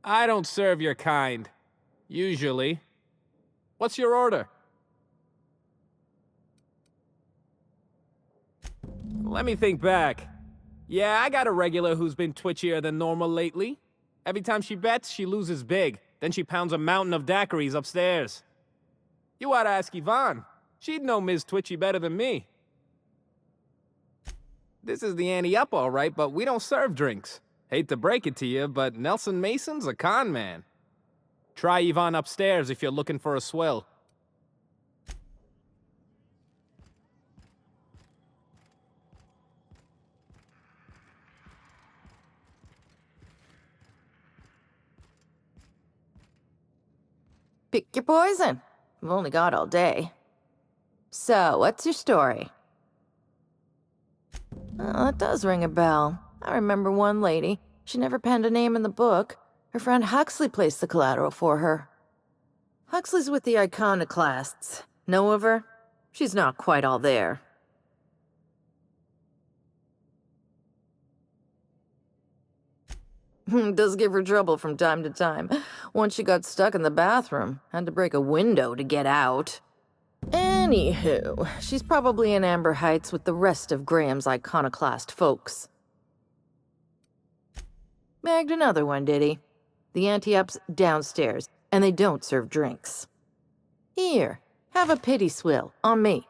I don't serve your kind. Usually. What's your order? Let me think back. Yeah, I got a regular who's been twitchier than normal lately. Every time she bets, she loses big. Then she pounds a mountain of daiquiris upstairs. You oughta ask Yvonne. She'd know Ms. Twitchy better than me. This is the ante up, all right, but we don't serve drinks. Hate to break it to you, but Nelson Mason's a con man. Try Yvonne upstairs if you're looking for a swill. Pick your poison. We've only got all day. So, what's your story? Oh, that does ring a bell. I remember one lady. She never penned a name in the book. Her friend Huxley placed the collateral for her. Huxley's with the Iconoclasts. Know of her? She's not quite all there. Does give her trouble from time to time. Once she got stuck in the bathroom, had to break a window to get out. Anywho, she's probably in Amber Heights with the rest of Graham's Iconoclast folks. Bagged another one, did he? The ante-up's downstairs, and they don't serve drinks. Here, have a pity swill, on me.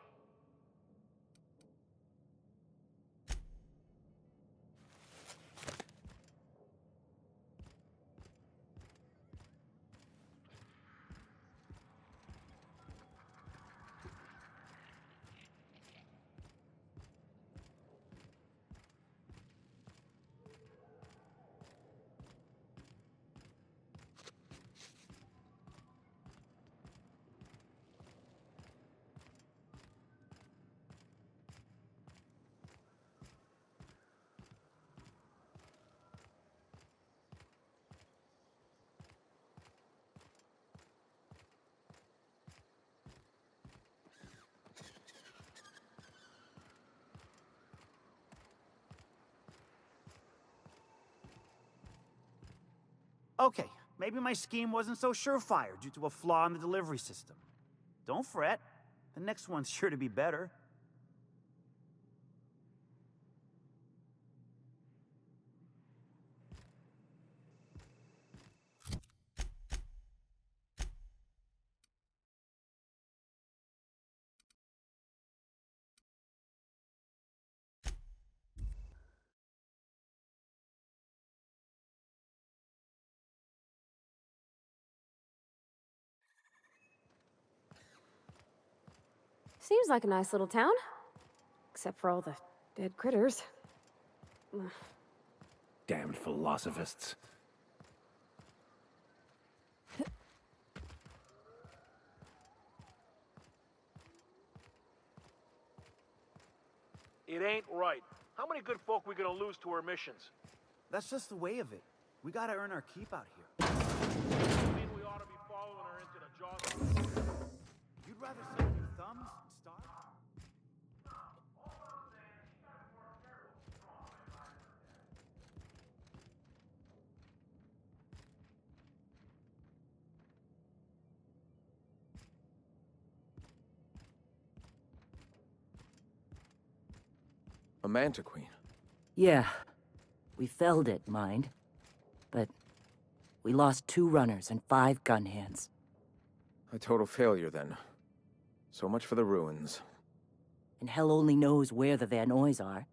Okay, maybe my scheme wasn't so surefire due to a flaw in the delivery system. Don't fret. The next one's sure to be better. Seems like a nice little town. Except for all the dead critters. Damned philosophists. It ain't right. How many good folk we gonna lose to our missions? That's just the way of it. We gotta earn our keep out here. I mean, we ought to be following her into the job. You'd rather suck your thumbs and starve? A Mantiqueen. Yeah. We felled it, mind. But we lost 2 runners and 5 gun hands. A total failure, then. So much for the ruins. And hell only knows where the Van Oys are.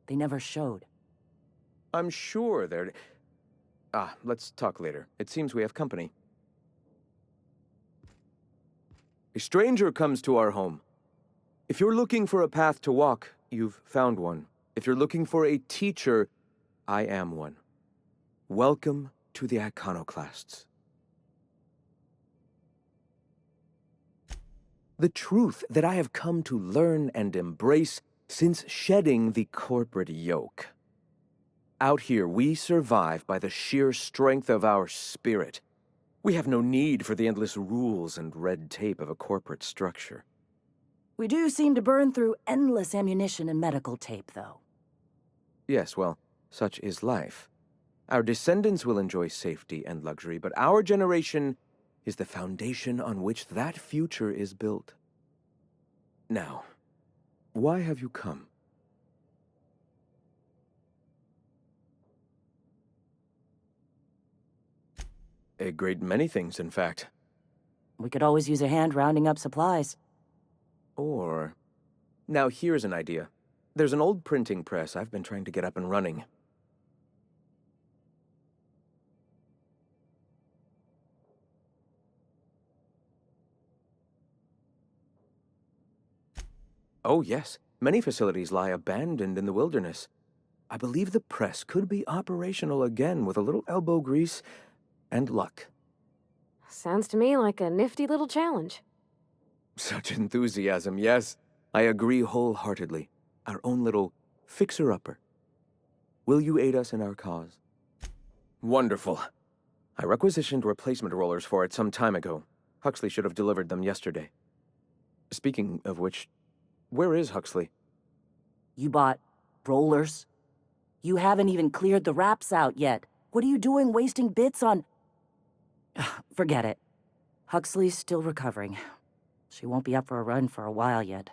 They never showed. I'm sure they're... let's talk later. It seems we have company. A stranger comes to our home. If you're looking for a path to walk, you've found one. If you're looking for a teacher, I am one. Welcome to the Iconoclasts. The truth that I have come to learn and embrace since shedding the corporate yoke. Out here, we survive by the sheer strength of our spirit. We have no need for the endless rules and red tape of a corporate structure. We do seem to burn through endless ammunition and medical tape, though. Yes, well, such is life. Our descendants will enjoy safety and luxury, but our generation is the foundation on which that future is built. Now, why have you come? A great many things, in fact. We could always use a hand rounding up supplies. Or... Now here's an idea. There's an old printing press I've been trying to get up and running. Oh, yes. Many facilities lie abandoned in the wilderness. I believe the press could be operational again with a little elbow grease and luck. Sounds to me like a nifty little challenge. Such enthusiasm, yes. I agree wholeheartedly. Our own little fixer-upper. Will you aid us in our cause? Wonderful. I requisitioned replacement rollers for it some time ago. Huxley should have delivered them yesterday. Speaking of which, where is Huxley? You bought rollers? You haven't even cleared the wraps out yet. What are you doing wasting bits on... Forget it. Huxley's still recovering. She won't be up for a run for a while yet.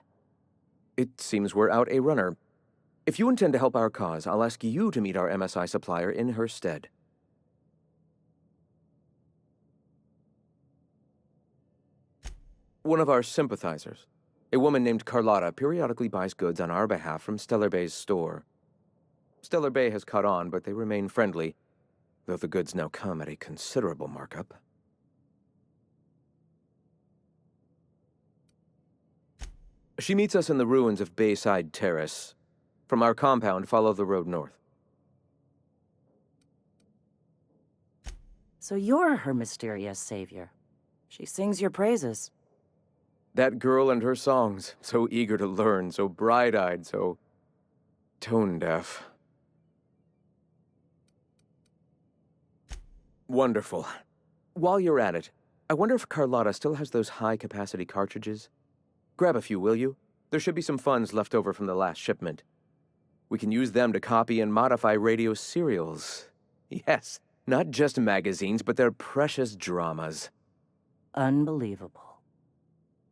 It seems we're out a runner. If you intend to help our cause, I'll ask you to meet our MSI supplier in her stead. One of our sympathizers, a woman named Carlotta, periodically buys goods on our behalf from Stellar Bay's store. Stellar Bay has caught on, but they remain friendly, though the goods now come at a considerable markup. She meets us in the ruins of Bayside Terrace. From our compound, follow the road north. So you're her mysterious savior. She sings your praises. That girl and her songs, so eager to learn, so bright-eyed, so tone-deaf. Wonderful. While you're at it, I wonder if Carlotta still has those high-capacity cartridges? Grab a few, will you? There should be some funds left over from the last shipment. We can use them to copy and modify radio serials. Yes, not just magazines, but their precious dramas. Unbelievable.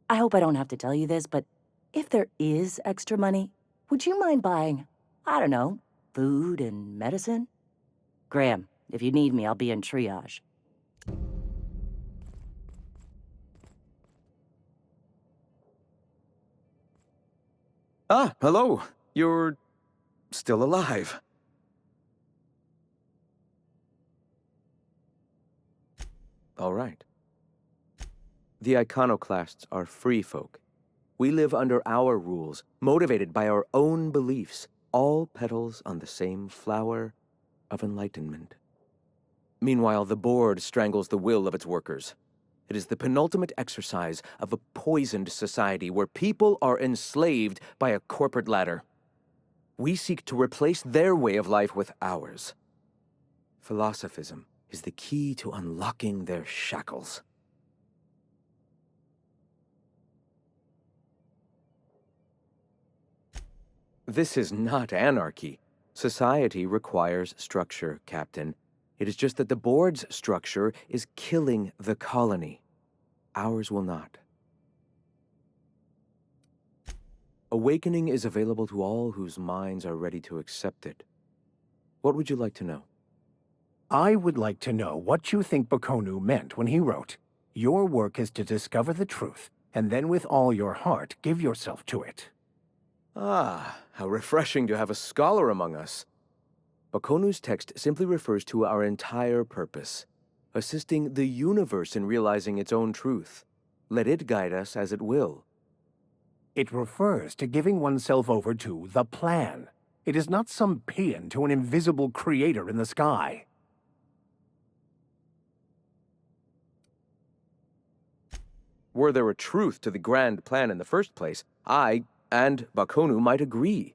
I hope I don't have to tell you this, but if there is extra money, would you mind buying, I don't know, food and medicine? Graham, if you need me, I'll be in triage. Ah, hello. You're still alive. All right. The iconoclasts are free folk. We live under our rules, motivated by our own beliefs, all petals on the same flower of enlightenment. Meanwhile, the board strangles the will of its workers. It is the penultimate exercise of a poisoned society where people are enslaved by a corporate ladder. We seek to replace their way of life with ours. Philosophism is the key to unlocking their shackles. This is not anarchy. Society requires structure, Captain. It is just that the board's structure is killing the colony. Ours will not. Awakening is available to all whose minds are ready to accept it. What would you like to know? I would like to know what you think Bakonu meant when he wrote, "Your work is to discover the truth, and then with all your heart give yourself to it." Ah, how refreshing to have a scholar among us. Bakonu's text simply refers to our entire purpose, assisting the universe in realizing its own truth. Let it guide us as it will. It refers to giving oneself over to the plan. It is not some paean to an invisible creator in the sky. Were there a truth to the grand plan in the first place, I and Bakonu might agree.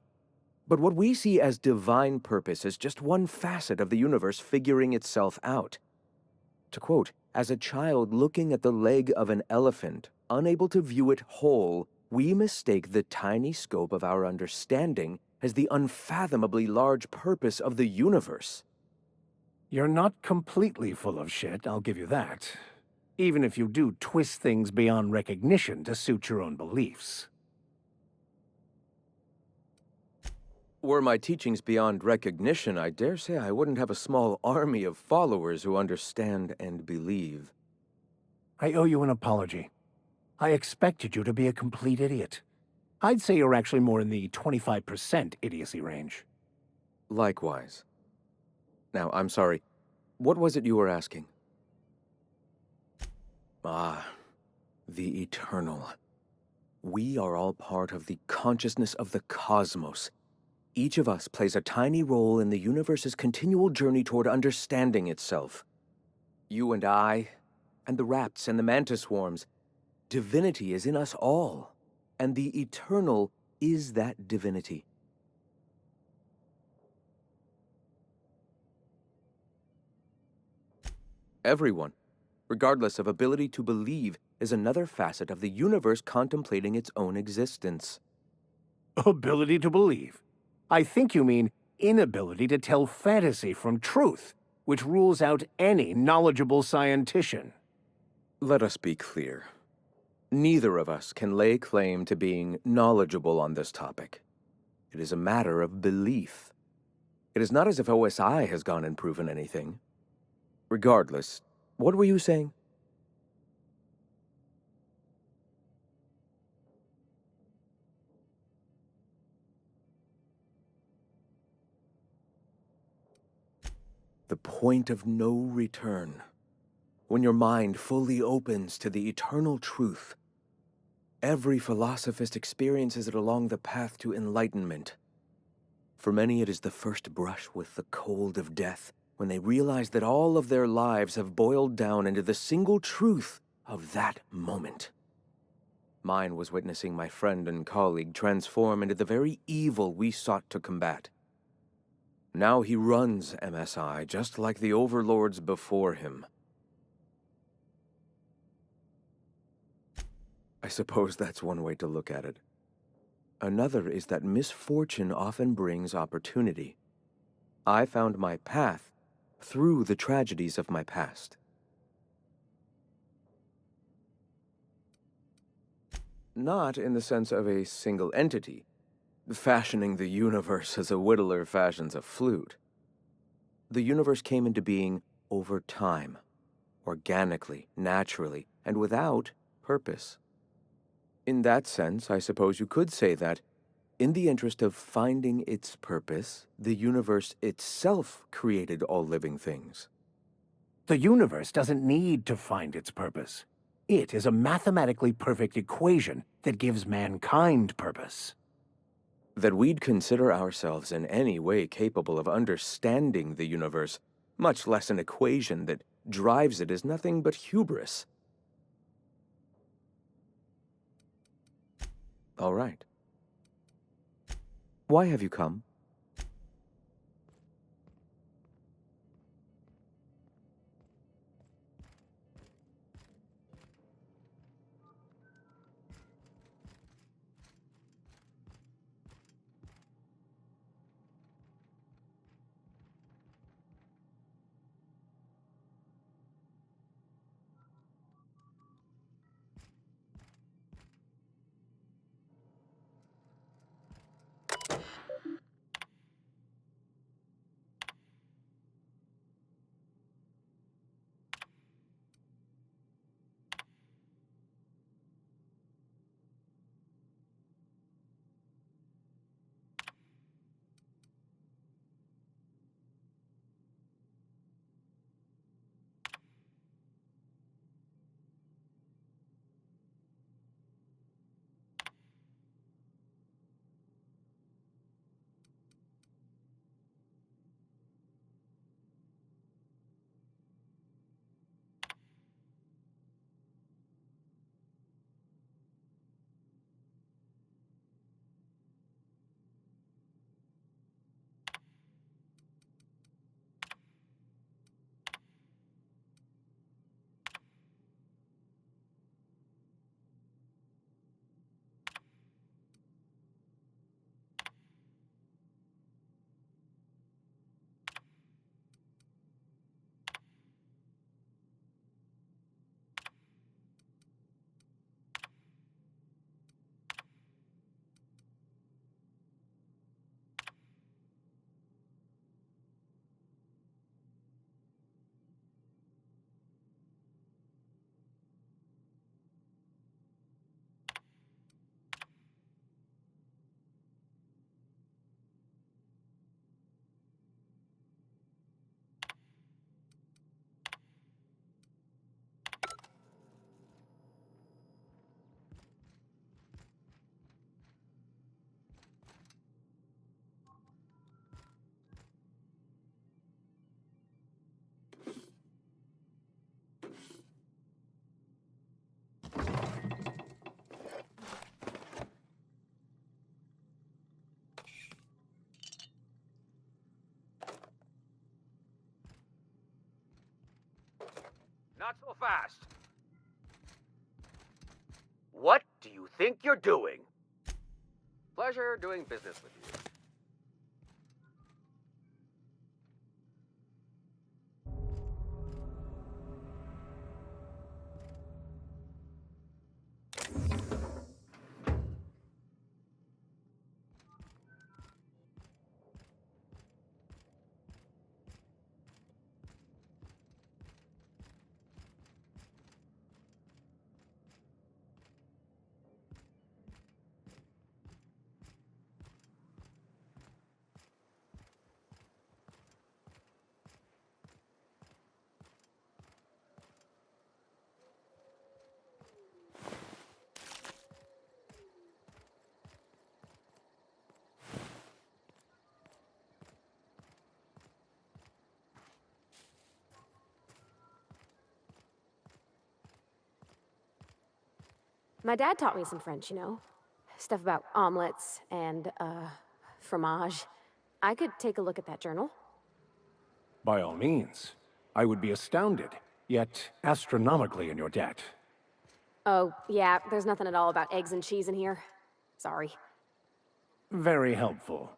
But what we see as divine purpose is just one facet of the universe figuring itself out. To quote, "As a child looking at the leg of an elephant, unable to view it whole, we mistake the tiny scope of our understanding as the unfathomably large purpose of the universe." You're not completely full of shit, I'll give you that. Even if you do twist things beyond recognition to suit your own beliefs. Were my teachings beyond recognition, I dare say I wouldn't have a small army of followers who understand and believe. I owe you an apology. I expected you to be a complete idiot. I'd say you're actually more in the 25% idiocy range. Likewise. Now, I'm sorry. What was it you were asking? Ah, the Eternal. We are all part of the consciousness of the cosmos. Each of us plays a tiny role in the universe's continual journey toward understanding itself. You and I, and the rats and the mantis swarms. Divinity is in us all, and the Eternal is that divinity. Everyone, regardless of ability to believe, is another facet of the universe contemplating its own existence. Ability to believe. I think you mean inability to tell fantasy from truth, which rules out any knowledgeable scientician. Let us be clear. Neither of us can lay claim to being knowledgeable on this topic. It is a matter of belief. It is not as if OSI has gone and proven anything. Regardless, what were you saying? The point of no return. When your mind fully opens to the eternal truth. Every philosophist experiences it along the path to enlightenment. For many, it is the first brush with the cold of death, when they realize that all of their lives have boiled down into the single truth of that moment. Mine was witnessing my friend and colleague transform into the very evil we sought to combat. Now he runs MSI just like the overlords before him. I suppose that's one way to look at it. Another is that misfortune often brings opportunity. I found my path through the tragedies of my past. Not in the sense of a single entity, fashioning the universe as a whittler fashions a flute. The universe came into being over time, organically, naturally, and without purpose. In that sense, I suppose you could say that, in the interest of finding its purpose, the universe itself created all living things. The universe doesn't need to find its purpose. It is a mathematically perfect equation that gives mankind purpose. That we'd consider ourselves in any way capable of understanding the universe, much less an equation that drives it, is nothing but hubris. All right. Why have you come? Not so fast. What do you think you're doing? Pleasure doing business with you. My dad taught me some French, you know? Stuff about omelets and, fromage. I could take a look at that journal. By all means. I would be astounded, yet astronomically in your debt. Oh, yeah, there's nothing at all about eggs and cheese in here. Sorry. Very helpful.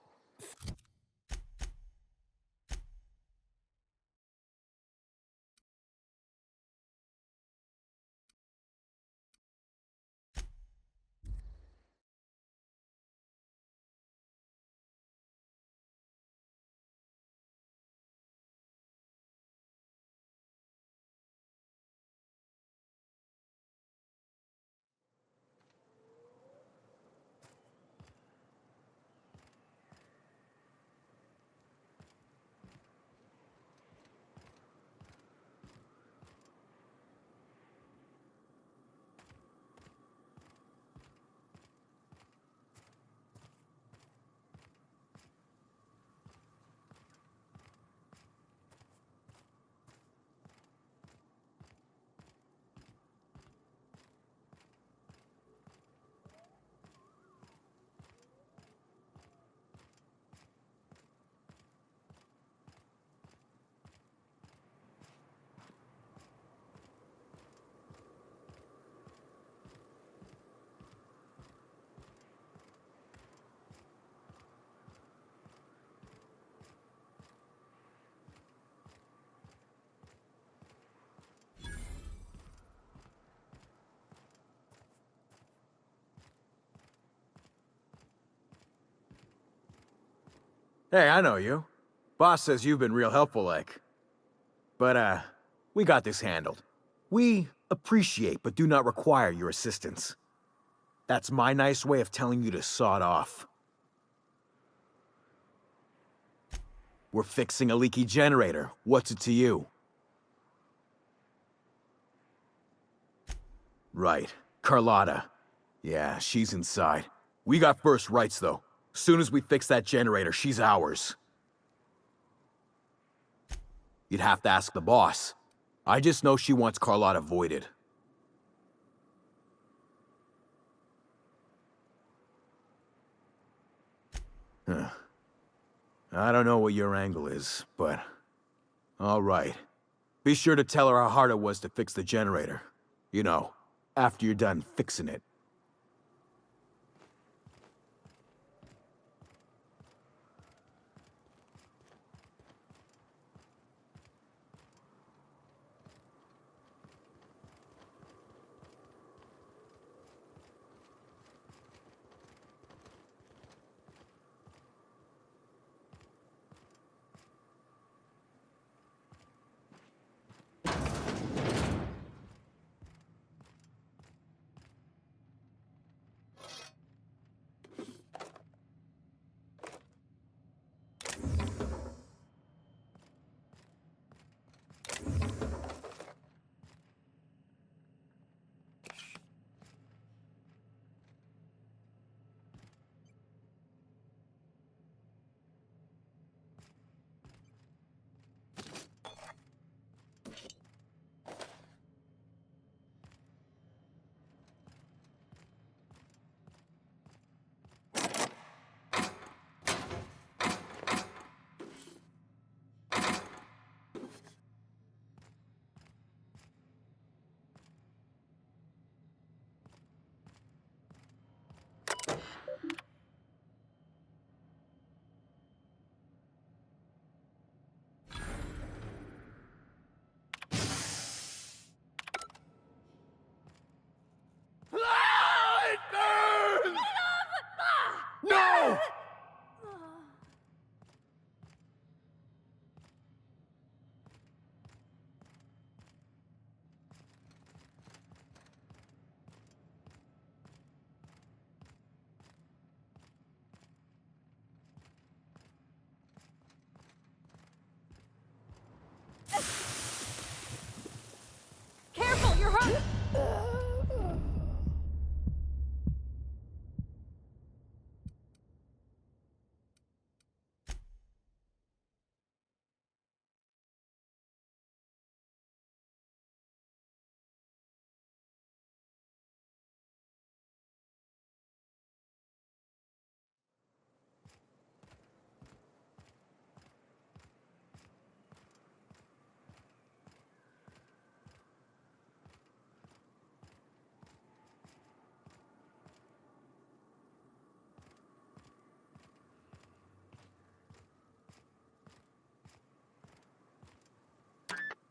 Hey, I know you. Boss says you've been real helpful, like. But, we got this handled. We appreciate but do not require your assistance. That's my nice way of telling you to sod off. We're fixing a leaky generator. What's it to you? Right. Carlotta. Yeah, she's inside. We got first rights, though. Soon as we fix that generator, she's ours. You'd have to ask the boss. I just know she wants Carlotta voided. Huh. I don't know what your angle is, but... all right. Be sure to tell her how hard it was to fix the generator. You know, after you're done fixing it.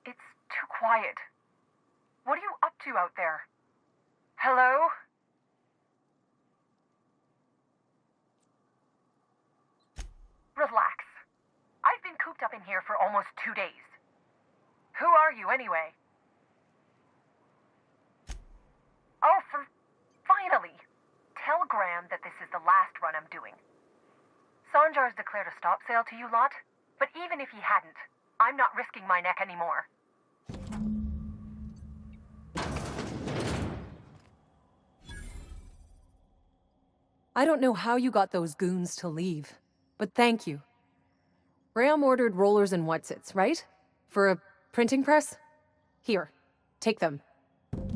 It's too quiet. What are you up to out there? Hello? Relax. I've been cooped up in here for almost 2 days. Who are you, anyway? Oh, finally! Tell Graham that this is the last run I'm doing. Sanjar's declared a stop sale to you lot, but even if he hadn't, I'm not risking my neck anymore. I don't know how you got those goons to leave, but thank you. Graham ordered rollers and whatsits, right? For a printing press? Here, take them.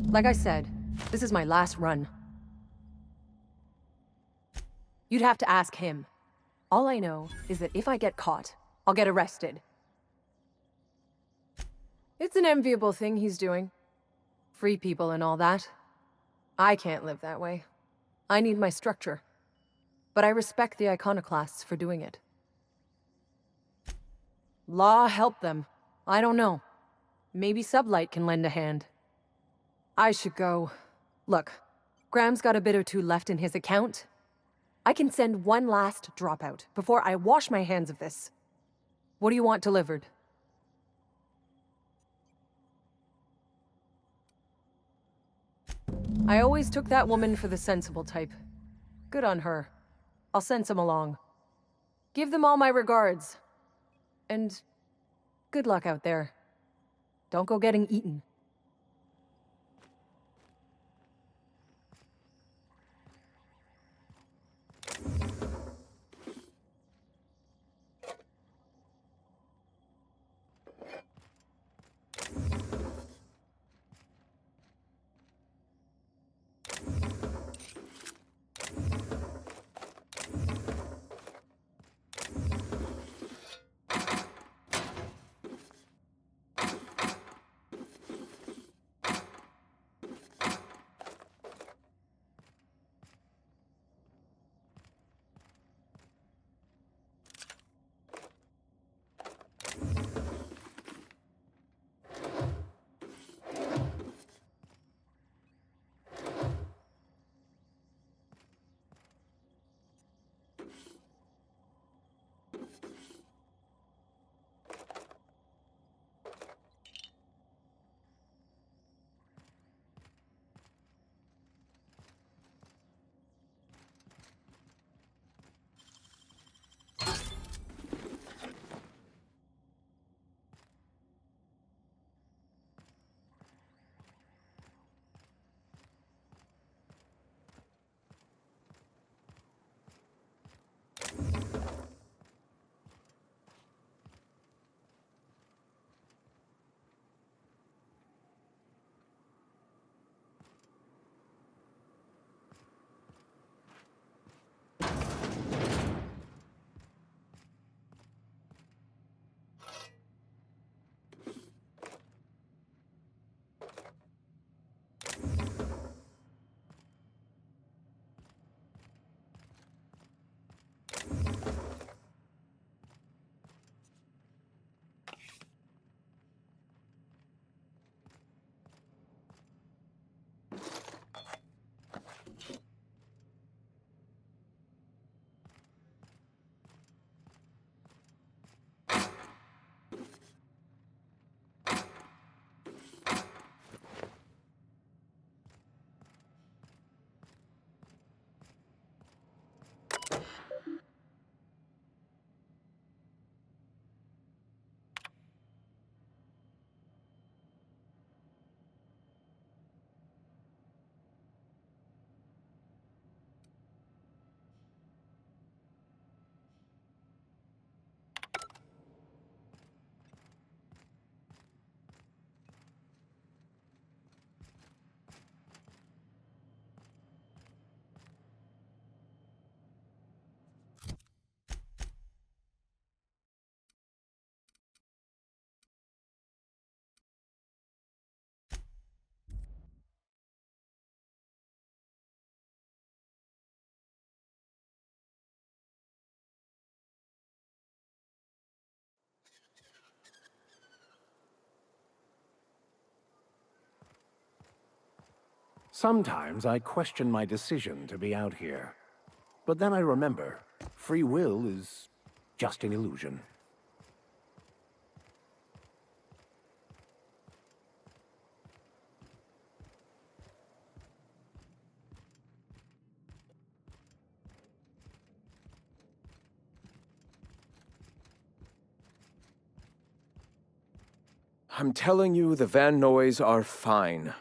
Like I said, this is my last run. You'd have to ask him. All I know is that if I get caught, I'll get arrested. It's an enviable thing he's doing. Free people and all that. I can't live that way. I need my structure. But I respect the iconoclasts for doing it. Law help them. I don't know. Maybe Sublight can lend a hand. I should go. Look, Graham's got a bit or two left in his account. I can send one last dropout before I wash my hands of this. What do you want delivered? I always took that woman for the sensible type. Good on her. I'll send some along. Give them all my regards. And good luck out there. Don't go getting eaten. Sometimes I question my decision to be out here. But then I remember, free will is just an illusion. I'm telling you, the Van Noys are fine.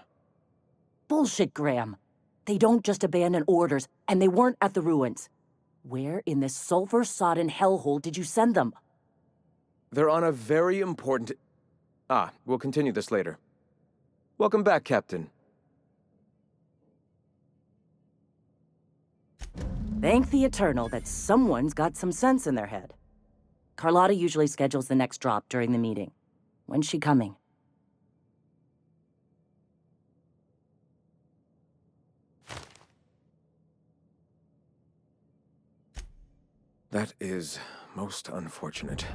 Bullshit, Graham. They don't just abandon orders, and they weren't at the ruins. Where in this sulfur-sodden hellhole did you send them? They're on a very important... we'll continue this later. Welcome back, Captain. Thank the Eternal that someone's got some sense in their head. Carlotta usually schedules the next drop during the meeting. When's she coming? That is most unfortunate.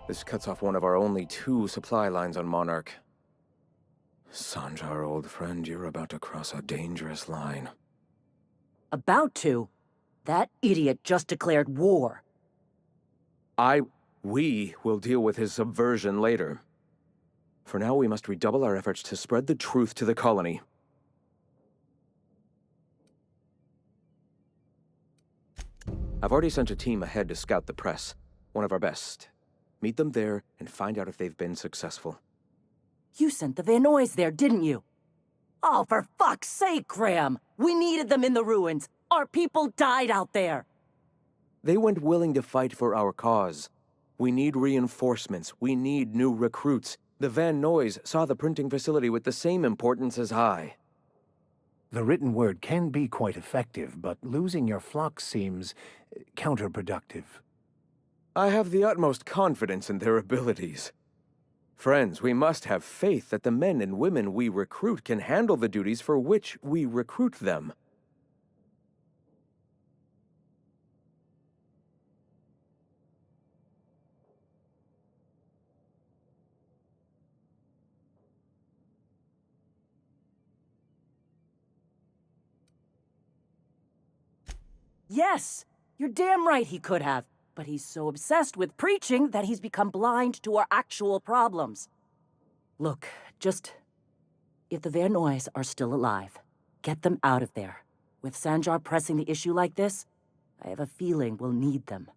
This cuts off one of our only 2 supply lines on Monarch. Sanjar, old friend, you're about to cross a dangerous line. About to? That idiot just declared war. We will deal with his subversion later. For now, we must redouble our efforts to spread the truth to the colony. I've already sent a team ahead to scout the press, one of our best. Meet them there and find out if they've been successful. You sent the Van Noys there, didn't you? Oh, for fuck's sake, Graham! We needed them in the ruins! Our people died out there! They went willing to fight for our cause. We need reinforcements. We need new recruits. The Van Noys saw the printing facility with the same importance as I. The written word can be quite effective, but losing your flock seems counterproductive. I have the utmost confidence in their abilities. Friends, we must have faith that the men and women we recruit can handle the duties for which we recruit them. Yes! You're damn right he could have. But he's so obsessed with preaching that he's become blind to our actual problems. Look, if the Van Noys are still alive, get them out of there. With Sanjar pressing the issue like this, I have a feeling we'll need them.